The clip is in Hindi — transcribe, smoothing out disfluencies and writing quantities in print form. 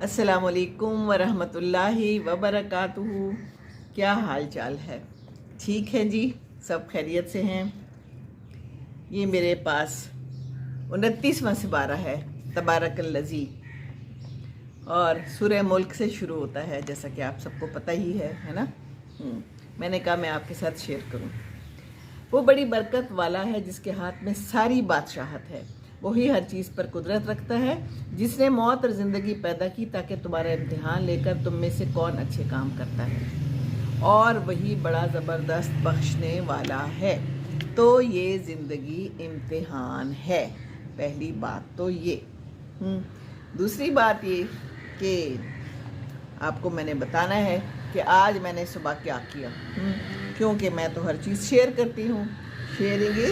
अस्सलामुअलैकुम वरहमतुल्लाहि वबरकातुहू। क्या हाल चाल है? ठीक है जी, सब खैरियत से हैं। ये मेरे पास 29वां सिपारा है, तबारकल्लज़ी, और सूरह मुल्क से शुरू होता है, जैसा कि आप सबको पता ही है ना। मैंने कहा मैं आपके साथ शेयर करूं। वो बड़ी बरकत वाला है जिसके हाथ में सारी बादशाहत है। वही हर चीज़ पर कुदरत रखता है, जिसने मौत और ज़िंदगी पैदा की ताकि तुम्हारा इम्तिहान लेकर तुम में से कौन अच्छे काम करता है, और वही बड़ा ज़बरदस्त बख्शने वाला है। तो ये ज़िंदगी इम्तिहान है, पहली बात तो ये। दूसरी बात ये कि आपको मैंने बताना है कि आज मैंने सुबह क्या किया, क्योंकि मैं तो हर चीज़ शेयर करती हूँ। शेयरिंग